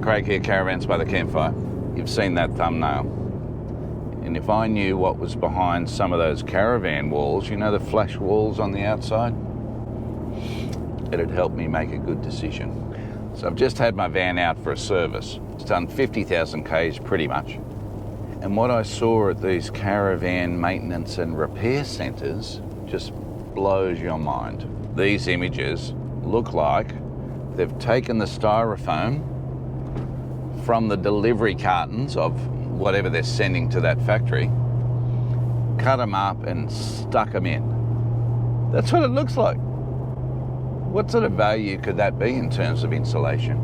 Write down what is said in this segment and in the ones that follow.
Craig here, Caravans by the Campfire. You've seen that thumbnail. And if I knew what was behind some of those caravan walls, you know, the flash walls on the outside, it'd help me make a good decision. So I've just had my van out for a service. It's done 50,000 Ks pretty much. And what I saw at these caravan maintenance and repair centres just blows your mind. These images look like they've taken the styrofoam from the delivery cartons of whatever they're sending to that factory, cut them up and stuck them in. That's what it looks like. What sort of value could that be in terms of insulation?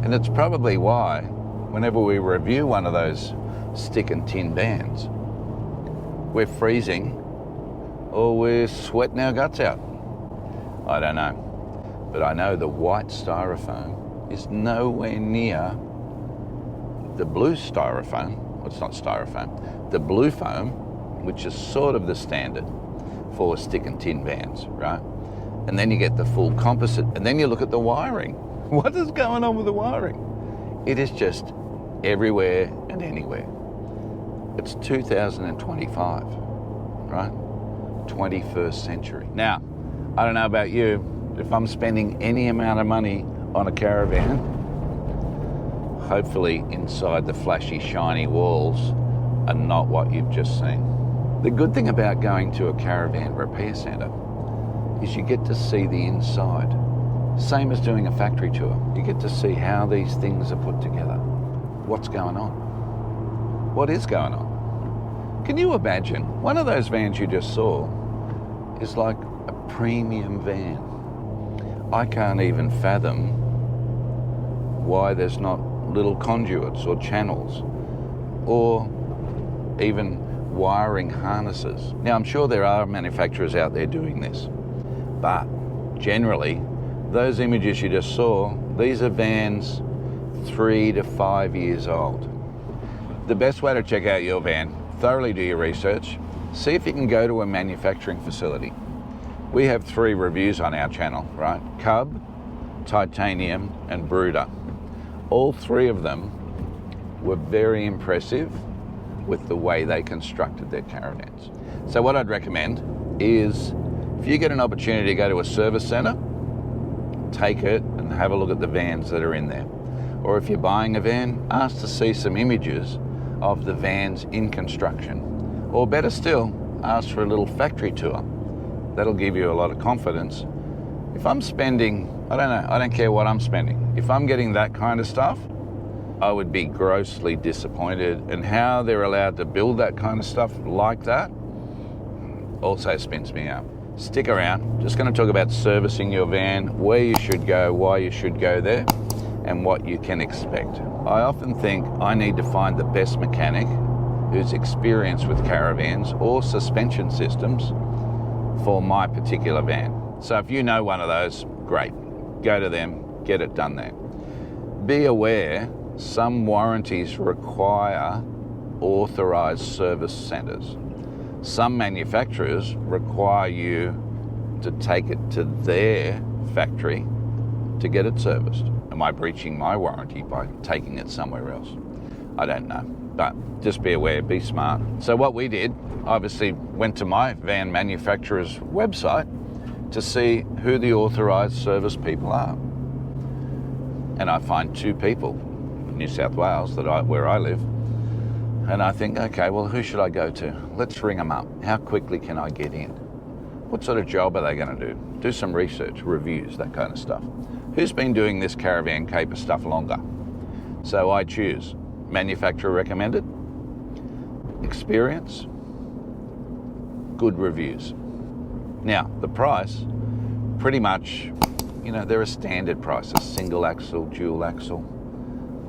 And it's probably why whenever we review one of those stick and tin vans, we're freezing or we're sweating our guts out. I don't know. But I know the white styrofoam is nowhere near the blue styrofoam. Well, it's not styrofoam. The blue foam, which is sort of the standard for stick and tin vans, right? And then you get the full composite, and then you look at the wiring. What is going on with the wiring? It is just everywhere and anywhere. It's 2025, right? 21st century. Now, I don't know about you, if I'm spending any amount of money on a caravan, hopefully inside the flashy, shiny walls are not what you've just seen. The good thing about going to a caravan repair centre is you get to see the inside. Same as doing a factory tour. You get to see how these things are put together. What's going on? What is going on? Can you imagine? One of those vans you just saw is like a premium van. I can't even fathom why there's not little conduits or channels or even wiring harnesses. Now, I'm sure there are manufacturers out there doing this, but generally, those images you just saw, these are vans 3 to 5 years old. The best way to check out your van, thoroughly do your research, see if you can go to a manufacturing facility. We have 3 reviews on our channel, right? Cub, Titanium, and Brooder. All 3 of them were very impressive with the way they constructed their caravans. So what I'd recommend is, if you get an opportunity to go to a service centre, take it and have a look at the vans that are in there. Or if you're buying a van, ask to see some images of the vans in construction. Or better still, ask for a little factory tour. That'll give you a lot of confidence. If I'm spending, I don't care what I'm spending. If I'm getting that kind of stuff, I would be grossly disappointed. And how they're allowed to build that kind of stuff like that also spins me out. Stick around. Just going to talk about servicing your van, where you should go, why you should go there, and what you can expect. I often think I need to find the best mechanic who's experienced with caravans or suspension systems for my particular van. So if you know one of those, great. Go to them, get it done there. Be aware, some warranties require authorised service centres. Some manufacturers require you to take it to their factory to get it serviced. Am I breaching my warranty by taking it somewhere else? I don't know, but just be aware, be smart. So what we did, obviously went to my van manufacturer's website to see who the authorised service people are. And I find 2 people in New South Wales where I live. And I think, okay, well, who should I go to? Let's ring them up. How quickly can I get in? What sort of job are they going to do? Do some research, reviews, that kind of stuff. Who's been doing this caravan caper stuff longer? So I choose manufacturer recommended, experience, good reviews. Now, the price, pretty much, you know, there are standard prices, single axle, dual axle,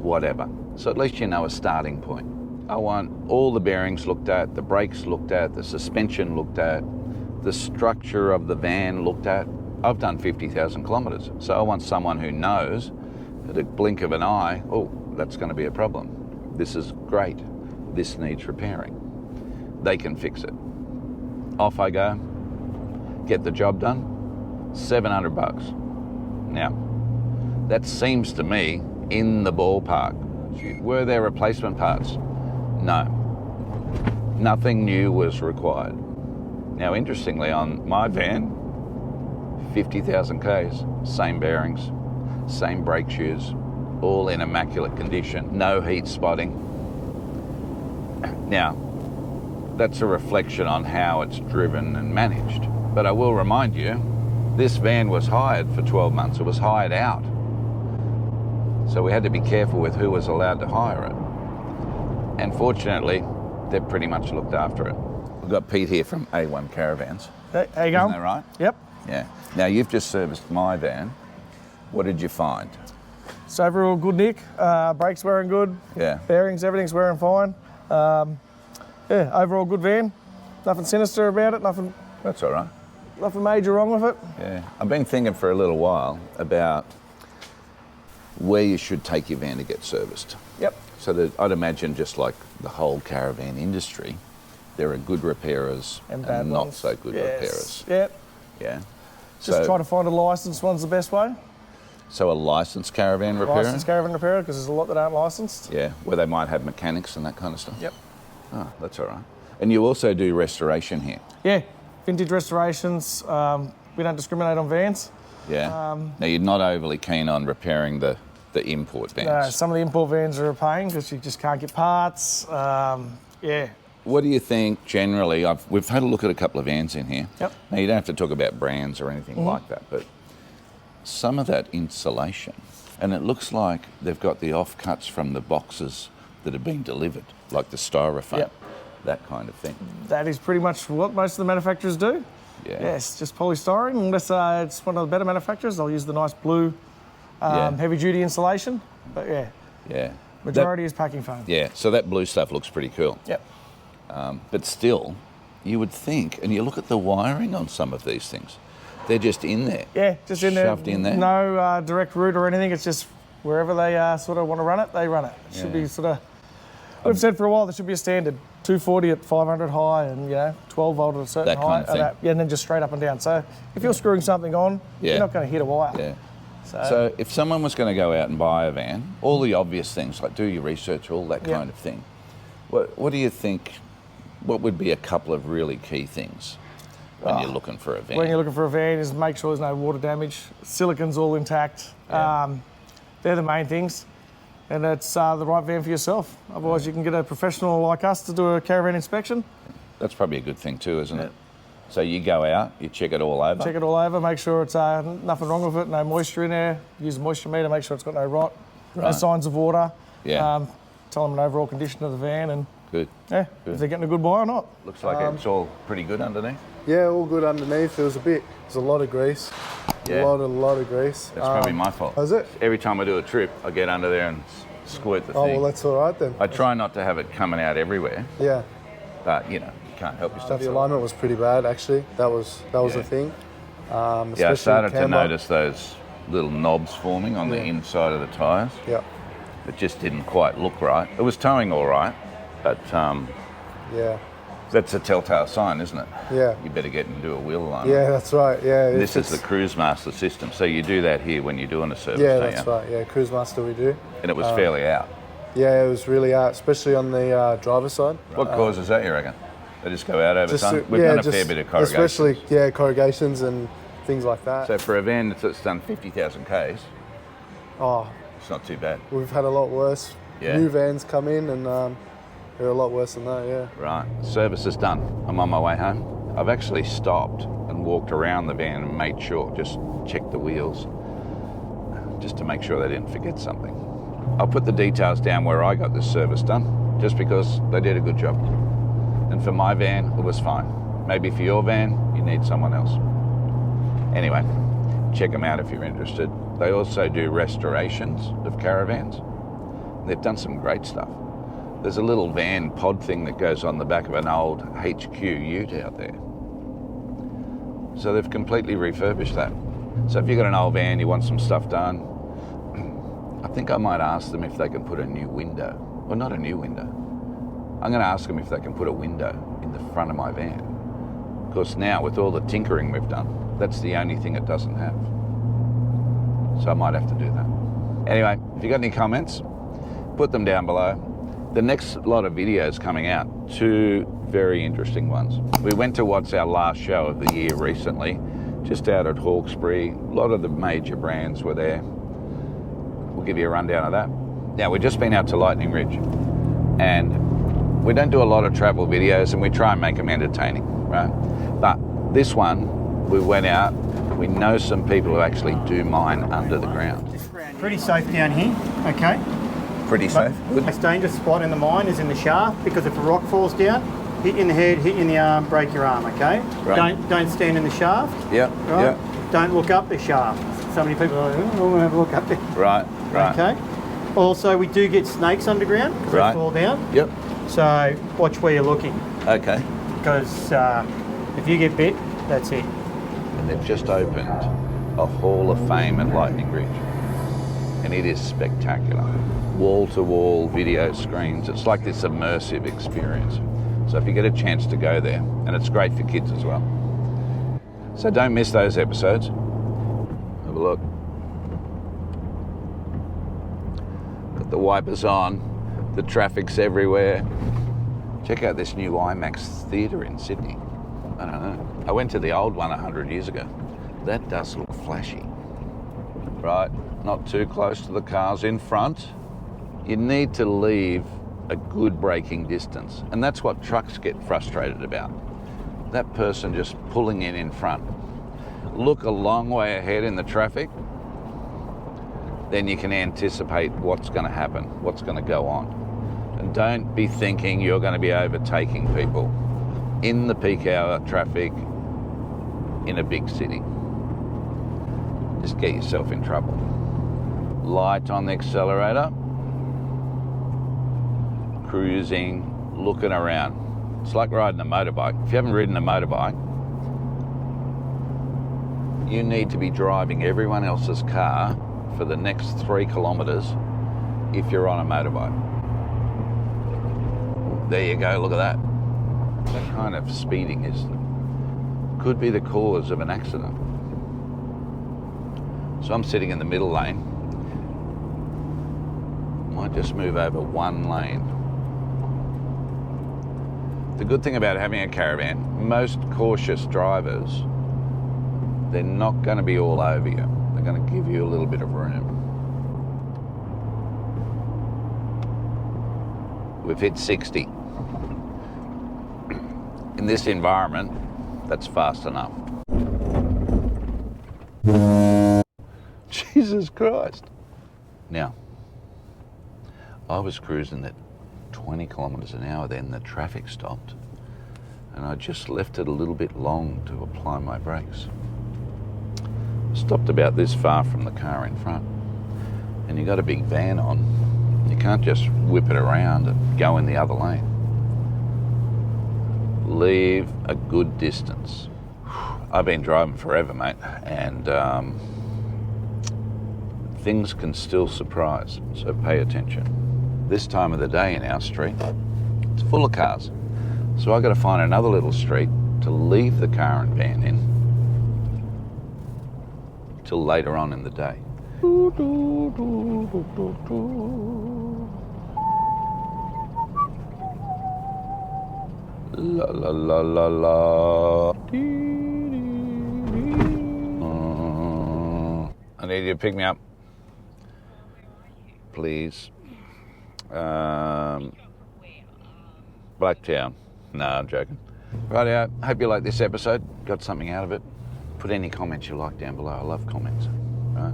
whatever. So at least you know a starting point. I want all the bearings looked at, the brakes looked at, the suspension looked at, the structure of the van looked at. I've done 50,000 kilometres, so I want someone who knows at a blink of an eye, oh, that's going to be a problem. This is great. This needs repairing. They can fix it. Off I go, get the job done, $700. Now, that seems to me in the ballpark. Were there replacement parts? No. Nothing new was required. Now, interestingly, on my van, 50,000 Ks, same bearings, same brake shoes, all in immaculate condition, no heat spotting. Now, that's a reflection on how it's driven and managed. But I will remind you, this van was hired for 12 months. It was hired out. So we had to be careful with who was allowed to hire it. And fortunately, they've pretty much looked after it. We've got Pete here from A1 Caravans. Hey, how you going? Isn't that right? Yep. Yeah. Now, you've just serviced my van. What did you find? So overall good, Nick. Brakes wearing good. Yeah. Bearings, everything's wearing fine. Yeah, overall good van. Nothing sinister about it. Nothing That's all right. major wrong with it. Yeah. I've been thinking for a little while about where you should take your van to get serviced. Yep. So that I'd imagine, just like the whole caravan industry, there are good repairers and bad not ones. so good repairers. Yep. Yeah. Just try to find a licensed one's the best way. So a licensed caravan repairer? Licensed caravan repairer, because there's a lot that aren't licensed. Yeah, where they might have mechanics and that kind of stuff? Yep. Oh, that's all right. And you also do restoration here? Yeah, vintage restorations. We don't discriminate on vans. Yeah. Now, you're not overly keen on repairing the import vans? No, some of the import vans are a pain because you just can't get parts. Yeah. What do you think generally? We've had a look at a couple of vans in here. Yep. Now, you don't have to talk about brands or anything like that, but some of that insulation, and it looks like they've got the offcuts from the boxes that have been delivered, like the styrofoam, Yep. that kind of thing. That is pretty much what most of the manufacturers do. Yeah. Yes, just polystyrene. Unless it's one of the better manufacturers, they'll use the nice blue heavy-duty insulation. But yeah, Yeah. majority is packing foam. Yeah, so that blue stuff looks pretty cool. Yep. But still, you would think, and you look at the wiring on some of these things, they're just in there. Yeah, just in there. Shoved in there. No direct route or anything. It's just wherever they sort of want to run it, they run it. It should be sort of. We've said for a while there should be a standard 240 at 500 high and 12 volt at a certain That kind height. of thing. And then just straight up and down. So if you're screwing something on, you're not going to hit a wire. Yeah. So if someone was going to go out and buy a van, all the obvious things like do your research, all that kind of thing, what do you think? What would be a couple of really key things when you're looking for a van? When you're looking for a van, is make sure there's no water damage. Silicon's all intact. Yeah. They're the main things. And it's the right van for yourself. Otherwise, you can get a professional like us to do a caravan inspection. That's probably a good thing too, isn't it? So you go out, you check it all over. Check it all over, make sure it's nothing wrong with it, no moisture in there. Use a moisture meter, make sure it's got no rot, no signs of water. Yeah. Tell them an overall condition of the van and Good. if they're getting a good buy or not. Looks like it's all pretty good underneath. Yeah, all good underneath. There's a lot of grease. Yeah. A lot of grease. That's probably my fault. Is it? Every time I do a trip, I get under there and squirt the Oh, thing. well, that's all right then. I try not to have it coming out everywhere, Yeah. but you can't help yourself. The alignment was pretty bad, actually. That was Yeah. the thing. Yeah, I started to notice those little knobs forming on the inside of the tyres. Yeah. It just didn't quite look right. It was towing all right, but Yeah. that's a telltale sign, isn't it? Yeah. You better get and do a wheel alignment. Yeah, that's right. Yeah. This is the Cruise Master system, so you do that here when you're doing a service, Yeah, don't that's you? right. Yeah, Cruise Master we do. And it was fairly out. Yeah, it was really out, especially on the driver's side. What causes that, you reckon? They just go out over time? We've done a fair bit of corrugation. Especially, corrugations and things like that. So for a van that's done 50,000 Ks, Oh, it's not too bad. we've had a lot worse. Yeah. New vans come in and they're a lot worse than that, yeah. Right, service is done. I'm on my way home. I've actually stopped and walked around the van and made sure, just checked the wheels, just to make sure they didn't forget something. I'll put the details down where I got this service done, just because they did a good job. And for my van, it was fine. Maybe for your van, you need someone else. Anyway, check them out if you're interested. They also do restorations of caravans. They've done some great stuff. There's a little van pod thing that goes on the back of an old HQ ute out there. So they've completely refurbished that. So if you've got an old van, you want some stuff done, I think I might ask them if they can put a new window. Well, not a new window. I'm going to ask them if they can put a window in the front of my van. Of course, now with all the tinkering we've done, that's the only thing it doesn't have. So I might have to do that. Anyway, if you got any comments, put them down below. The next lot of videos coming out, 2 very interesting ones. We went to what's our last show of the year recently, just out at Hawkesbury. A lot of the major brands were there. We'll give you a rundown of that. Now, we've just been out to Lightning Ridge, and we don't do a lot of travel videos, and we try and make them entertaining, right? But this one, we went out, we know some people who actually do mine under the ground. Pretty safe down here, okay? Pretty safe. The most dangerous spot in the mine is in the shaft, because if a rock falls down, hit you in the head, hit you in the arm, break your arm, okay? Right. Don't stand in the shaft. Yeah, Right? yeah. Don't look up the shaft. So many people are like, oh, I want to have a look up there. Right, right. Okay? Also, we do get snakes underground, because Right. they fall down. Yep. So watch where you're looking, Okay. because if you get bit, that's it. And they've just opened a Hall of Fame at Lightning Ridge, and it is spectacular. Wall-to-wall video screens. It's like this immersive experience. So if you get a chance to go there, and it's great for kids as well. So don't miss those episodes. Have a look. Got the wipers on, the traffic's everywhere. Check out this new IMAX theatre in Sydney. I don't know. I went to the old one 100 years ago. That does look flashy. Right, not too close to the cars in front. You need to leave a good braking distance. And that's what trucks get frustrated about. That person just pulling in front. Look a long way ahead in the traffic, then you can anticipate what's going to happen, what's going to go on. And don't be thinking you're going to be overtaking people in the peak hour traffic in a big city. Just get yourself in trouble. Light on the accelerator. Cruising, looking around. It's like riding a motorbike. If you haven't ridden a motorbike, you need to be driving everyone else's car for the next 3 kilometres if you're on a motorbike. There you go, look at that. That kind of speeding could be the cause of an accident. So I'm sitting in the middle lane. Might just move over one lane. The good thing about having a caravan, most cautious drivers, they're not going to be all over you. They're going to give you a little bit of room. We've hit 60. In this environment, that's fast enough. Jesus Christ. Now, I was cruising at 20 kilometres an hour, then the traffic stopped, and I just left it a little bit long to apply my brakes. Stopped about this far from the car in front, and you got a big van on. You can't just whip it around and go in the other lane. Leave a good distance. I've been driving forever, mate, and things can still surprise, so pay attention. This time of the day in our street, it's full of cars. So I've got to find another little street to leave the car and van in till later on in the day. La la la la la. I need you to pick me up, please. Blacktown. No, I'm joking. Rightio, hope you like this episode, got something out of it. Put any comments you like down below. I love comments. Right?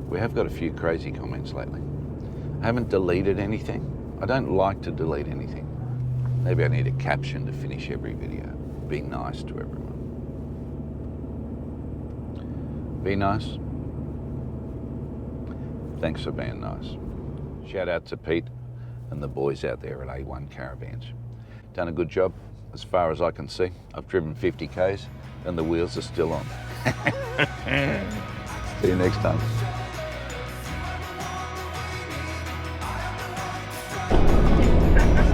We have got a few crazy comments lately. I haven't deleted anything. I don't like to delete anything. Maybe I need a caption to finish every video. Be nice to everyone. Be nice. Thanks for being nice. Shout out to Pete and the boys out there at A1 Caravans. Done a good job as far as I can see. I've driven 50 Ks and the wheels are still on. See you next time.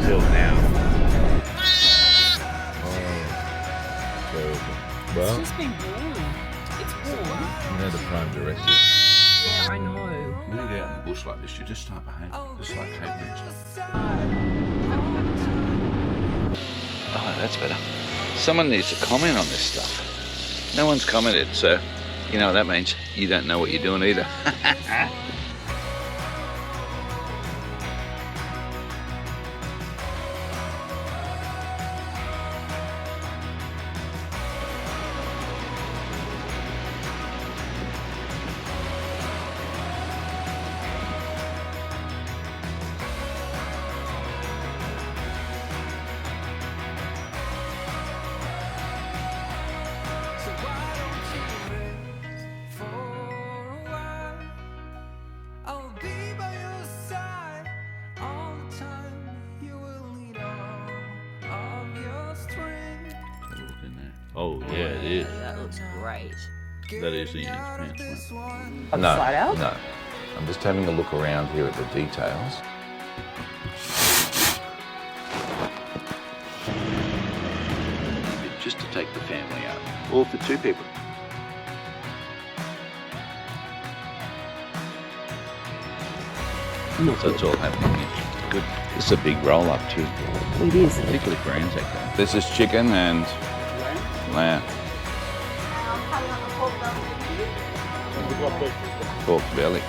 Till now. Well, It's just been warm. It's warm. you know the prime directive. I know. When you get out in the bush like this, you just start behaving just like cavemen. Oh, that's better. Someone needs to comment on this stuff. No one's commented, so you know what that means. You don't know what you're doing either. Oh yeah, it is. That looks great. That is the end. On the slide out? No. I'm just having a look around here at the details. Just to take the family out, or for two people. So it's all happening here. Good. This is a big roll up too. It is. Particularly for Anzac Day. This is chicken and lamb. Pork belly.